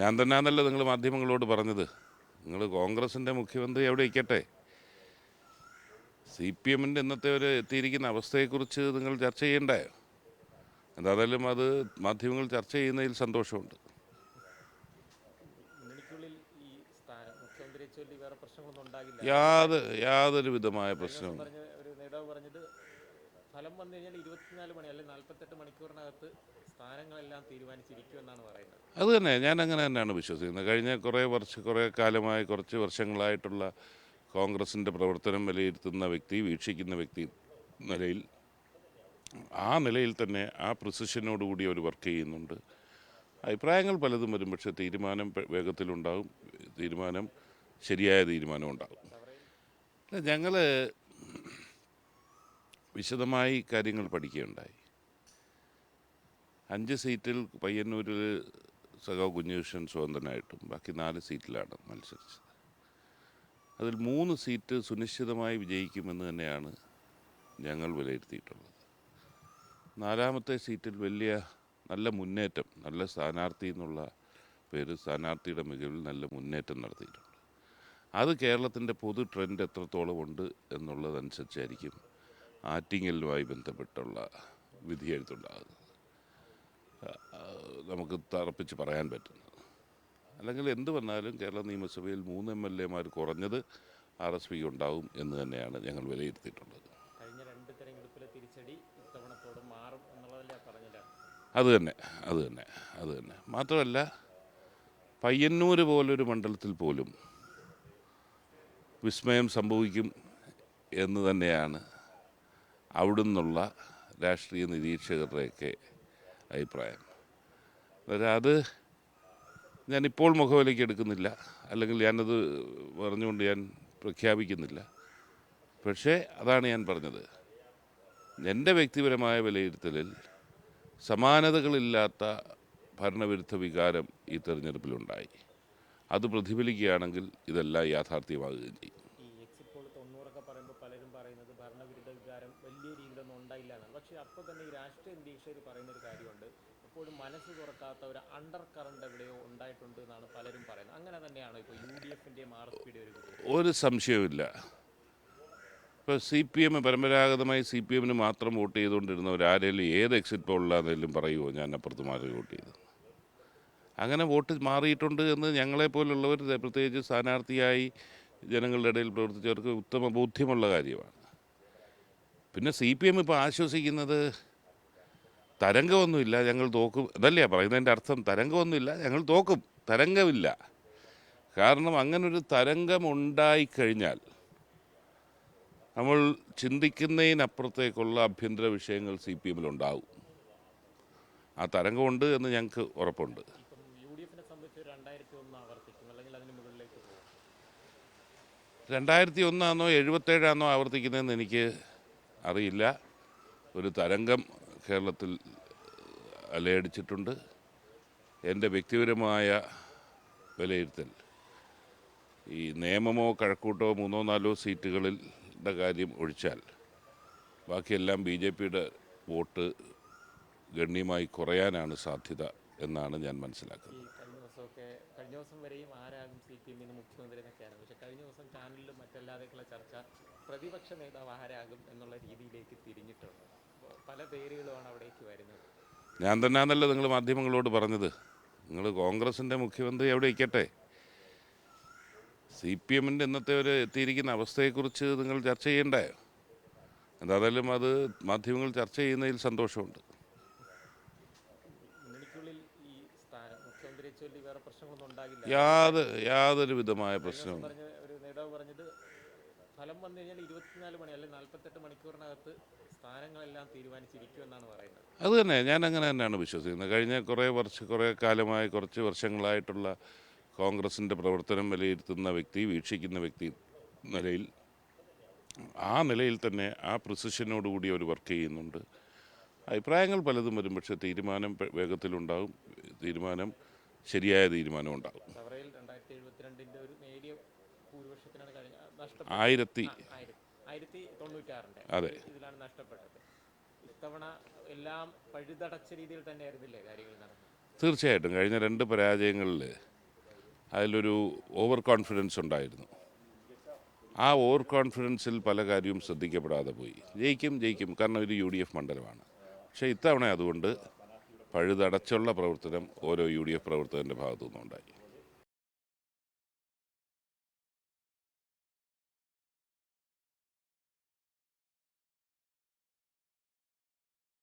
ഞാൻ തന്നെയാണല്ലോ നിങ്ങൾ മാധ്യമങ്ങളോട് പറഞ്ഞത്. നിങ്ങൾ കോൺഗ്രസിൻ്റെ മുഖ്യമന്ത്രി എവിടെ ഇരിക്കട്ടെ, CPM-ൻ്റെ ഇന്നത്തെ ഒരു എത്തിയിരിക്കുന്ന അവസ്ഥയെക്കുറിച്ച് നിങ്ങൾ ചർച്ച ചെയ്യണ്ടേ? എന്തായാലും അത് മാധ്യമങ്ങൾ ചർച്ച ചെയ്യുന്നതിൽ സന്തോഷമുണ്ട്. യാതൊരു വിധമായ പ്രശ്നവും ഫലം വന്നു കഴിഞ്ഞാൽ 24 മണി അല്ലെങ്കിൽ 48 മണിക്കൂറിനകത്ത് സ്ഥാനങ്ങളെല്ലാം തീരുമാനിച്ചിരിക്കുമെന്നാണ് പറയുന്നത്. അത് തന്നെ, ഞാൻ അങ്ങനെ തന്നെയാണ് വിശ്വസിക്കുന്നത്. കഴിഞ്ഞ കുറേ കാലമായി, കുറച്ച് വർഷങ്ങളായിട്ടുള്ള കോൺഗ്രസിൻ്റെ പ്രവർത്തനം വിലയിരുത്തുന്ന വ്യക്തി, വീക്ഷിക്കുന്ന വ്യക്തി നിലയിൽ നിലയിൽ തന്നെ ആ പ്രിസിഷനോടുകൂടി അവർ വർക്ക് ചെയ്യുന്നുണ്ട്. അഭിപ്രായങ്ങൾ പലതും വരും, പക്ഷേ തീരുമാനം വേഗത്തിലുണ്ടാകും, ശരിയായ തീരുമാനം ഉണ്ടാകും. ഞങ്ങൾ വിശദമായി കാര്യങ്ങൾ പഠിക്കുകയുണ്ടായി. 5 സീറ്റിൽ പയ്യന്നൂരിൽ സഖാവ് കുഞ്ഞകൃഷ്ണൻ സ്വതന്ത്രനായിട്ടും ബാക്കി 4 സീറ്റിലാണ് മത്സരിച്ചത്. അതിൽ 3 സീറ്റ് സുനിശ്ചിതമായി വിജയിക്കുമെന്ന് തന്നെയാണ് ഞങ്ങൾ വിലയിരുത്തിയിട്ടുള്ളത്. 4-മത്തെ സീറ്റിൽ നല്ല മുന്നേറ്റം, നല്ല സ്ഥാനാർത്ഥി എന്നുള്ള പേര്, സ്ഥാനാർത്ഥിയുടെ മികവിൽ നല്ല മുന്നേറ്റം നടത്തിയിട്ടുണ്ട്. അത് കേരളത്തിൻ്റെ പൊതു ട്രെൻഡ് എത്രത്തോളം ഉണ്ട് എന്നുള്ളതനുസരിച്ചായിരിക്കും ആറ്റിങ്ങലുമായി ബന്ധപ്പെട്ടുള്ള വിധിയെഴുത്തുണ്ടാകുന്നത്. നമുക്ക് തറപ്പിച്ച് പറയാൻ പറ്റുന്നത്. അല്ലെങ്കിൽ എന്ത് വന്നാലും കേരള നിയമസഭയിൽ 3 MLA-മാർ കുറഞ്ഞത് RSPക്ക് ഉണ്ടാവും എന്ന് തന്നെയാണ് ഞങ്ങൾ വിലയിരുത്തിയിട്ടുള്ളത്. കഴിഞ്ഞ 2 തെരഞ്ഞെടുപ്പിലെ തിരിച്ചടി ഇത്തവണത്തോട് മാറും എന്നുള്ളതല്ലേ പറഞ്ഞില്ല? അത് തന്നെ. മാത്രമല്ല, പയ്യന്നൂർ പോലൊരു മണ്ഡലത്തിൽ പോലും വിസ്മയം സംഭവിക്കും എന്ന് തന്നെയാണ് അവിടുന്നുള്ള രാഷ്ട്രീയ നിരീക്ഷകരുടെയൊക്കെ അഭിപ്രായം. അത് ഞാനിപ്പോൾ മുഖവിലേക്ക് എടുക്കുന്നില്ല, അല്ലെങ്കിൽ ഞാനത് പറഞ്ഞുകൊണ്ട് ഞാൻ പ്രഖ്യാപിക്കുന്നില്ല. പക്ഷേ അതാണ് ഞാൻ പറഞ്ഞത്, എൻ്റെ വ്യക്തിപരമായ വിലയിരുത്തലിൽ സമാനതകളില്ലാത്ത ഭരണവിരുദ്ധ വികാരം ഈ തെരഞ്ഞെടുപ്പിലുണ്ടായി. അത് പ്രതിഫലിക്കുകയാണെങ്കിൽ ഇതെല്ലാം യാഥാർത്ഥ്യമാകുകയും ചെയ്യും. ഈ എക്സിറ്റ് പോൾ 90 പറയുമ്പോൾ പലരും പറയുന്നത് ഭരണവിരുദ്ധ വികാരം വലിയ രീതിയിലൊന്നും ഉണ്ടായില്ല എന്നാണ്. പക്ഷേ അപ്പോൾ തന്നെ ഈ രാഷ്ട്രീയ നിരീക്ഷകർ പറയുന്നൊരു കാര്യമുണ്ട്, എപ്പോഴും മനസ്സ് തുറക്കാത്ത ഒരു അണ്ടർ കറണ്ട് എവിടെയോ ഉണ്ടായിട്ടുണ്ട് എന്നാണ് പലരും പറയുന്നത്. അങ്ങനെ തന്നെയാണോ ഇപ്പോൾ UDF-ൻ്റെയും RSPയുടെയും ഒരു സംശയവുമില്ല. ഇപ്പോൾ CPM പരമ്പരാഗതമായി CPM-ന് മാത്രം വോട്ട് ചെയ്തുകൊണ്ടിരുന്നവരാരെങ്കിലും ഏത് എക്സിറ്റ് പോളിലാണെങ്കിലും പറയുമോ ഞാൻ അപ്പുറത്ത് മാറി വോട്ട് ചെയ്തു? അങ്ങനെ വോട്ട് മാറിയിട്ടുണ്ട് എന്ന് ഞങ്ങളെപ്പോലുള്ളവർ, പ്രത്യേകിച്ച് സ്ഥാനാർത്ഥിയായി ജനങ്ങളുടെ ഇടയിൽ പ്രവർത്തിച്ചവർക്ക് ഉത്തമ ബോധ്യമുള്ള കാര്യമാണ്. പിന്നെ CPM ഇപ്പോൾ ആശ്വസിക്കുന്നത് തരംഗമൊന്നുമില്ല, ഞങ്ങൾ തോക്കും അതല്ലേ പറയുന്നതിൻ്റെ അർത്ഥം. തരംഗമൊന്നുമില്ല, ഞങ്ങൾ തോക്കും, തരംഗമില്ല. കാരണം അങ്ങനൊരു തരംഗമുണ്ടായിക്കഴിഞ്ഞാൽ നമ്മൾ ചിന്തിക്കുന്നതിനപ്പുറത്തേക്കുള്ള ആഭ്യന്തര വിഷയങ്ങൾ CPM-ലുണ്ടാവും. ആ തരംഗമുണ്ട് എന്ന് ഞങ്ങൾക്ക് ഉറപ്പുണ്ട്. UDF-നെ സംബന്ധിച്ച് 2001 ആവർത്തിക്കും അല്ലെങ്കിൽ അതിന് മുകളിലേക്ക് പോകും? 2001 77 ആവർത്തിക്കുന്നതെന്ന് എനിക്ക് അറിയില്ല. ഒരു തരംഗം കേരളത്തിൽ അലയടിച്ചിട്ടുണ്ട്. എൻ്റെ വ്യക്തിപരമായ വിലയിരുത്തൽ, ഈ നിയമമോ കഴക്കൂട്ടോ 3-4 സീറ്റുകളുടെ കാര്യം ഒഴിച്ചാൽ ബാക്കിയെല്ലാം BJP-യുടെ വോട്ട് ഗണ്യമായി കുറയാനാണ് സാധ്യത എന്നാണ് ഞാൻ മനസ്സിലാക്കുന്നത്. കഴിഞ്ഞ ദിവസം വരെയും ആരാകും CPM-ന് മുഖ്യമന്ത്രി എന്നൊക്കെയാണ്. പക്ഷേ കഴിഞ്ഞ ദിവസം ചാനലിലും മറ്റല്ലാതെയൊക്കെയുള്ള ചർച്ച പ്രതിപക്ഷ നേതാവ് ആരാകും എന്നുള്ള രീതിയിലേക്ക് തിരിഞ്ഞിട്ടുണ്ട്. പല പേരുകളുമാണ് അവിടേക്ക് വരുന്നത്. ഞാൻ തന്നെയാണല്ലോ നിങ്ങൾ മാധ്യമങ്ങളോട് പറഞ്ഞത്, നിങ്ങൾ കോൺഗ്രസിൻ്റെ മുഖ്യമന്ത്രി എവിടെ ഇരിക്കട്ടെ, CPM-ൻ്റെ ഇന്നത്തെ ഒരു എത്തിയിരിക്കുന്ന അവസ്ഥയെക്കുറിച്ച് നിങ്ങൾ ചർച്ച ചെയ്യണ്ടേ? എന്തായാലും അത് മാധ്യമങ്ങൾ ചർച്ച ചെയ്യുന്നതിൽ സന്തോഷമുണ്ട്. യാതൊരു വിധമായ പ്രശ്നവും. ഒരു നേതാവ് പറഞ്ഞത് ഫലം വന്നു കഴിഞ്ഞാൽ 24 മണി അല്ലെങ്കിൽ 48 മണിക്കൂറിനകത്ത് സ്ഥാനങ്ങളെല്ലാം തീരുമാനിച്ചിരിക്കുമെന്നാണ് പറയുന്നത്. അത് തന്നെ, ഞാൻ അങ്ങനെ തന്നെയാണ് വിശ്വസിക്കുന്നത്. കഴിഞ്ഞ കുറേ കാലമായി, കുറച്ച് വർഷങ്ങളായിട്ടുള്ള കോൺഗ്രസിൻ്റെ പ്രവർത്തനം വിലയിരുത്തുന്ന വ്യക്തി, വീക്ഷിക്കുന്ന വ്യക്തി നിലയിൽ തന്നെ ആ പ്രിസിഷനോടുകൂടി അവർ വർക്ക് ചെയ്യുന്നുണ്ട്. അഭിപ്രായങ്ങൾ പലതും വരും, പക്ഷേ തീരുമാനം വേഗത്തിലുണ്ടാകും, ശരിയായ തീരുമാനം ഉണ്ടാകും. 2072 ഒരു നേരിയ ഭൂരിപക്ഷത്തിനാണ് അതെ, ഇതിലാണ് നഷ്ടപ്പെട്ടത്. ഇത്തവണ എല്ലാം പഴുതടച്ച രീതിയിൽ തന്നെയായിരുന്നില്ലേ കാര്യങ്ങൾ നടന്നത്? തീർച്ചയായിട്ടും കഴിഞ്ഞ 2 പരാജയങ്ങളിൽ അതിലൊരു ഓവർ കോൺഫിഡൻസ് ഉണ്ടായിരുന്നു. ആ ഓവർ കോൺഫിഡൻസിൽ പല കാര്യവും ശ്രദ്ധിക്കപ്പെടാതെ പോയി. ജയിക്കും കാരണം ഇത് UDF മണ്ഡലമാണ്. പക്ഷേ ഇത്തവണ അതുകൊണ്ട് പഴുതടച്ചുള്ള പ്രവർത്തനം ഓരോ UDF പ്രവർത്തകൻ്റെ ഭാഗത്തു നിന്നുണ്ടായി.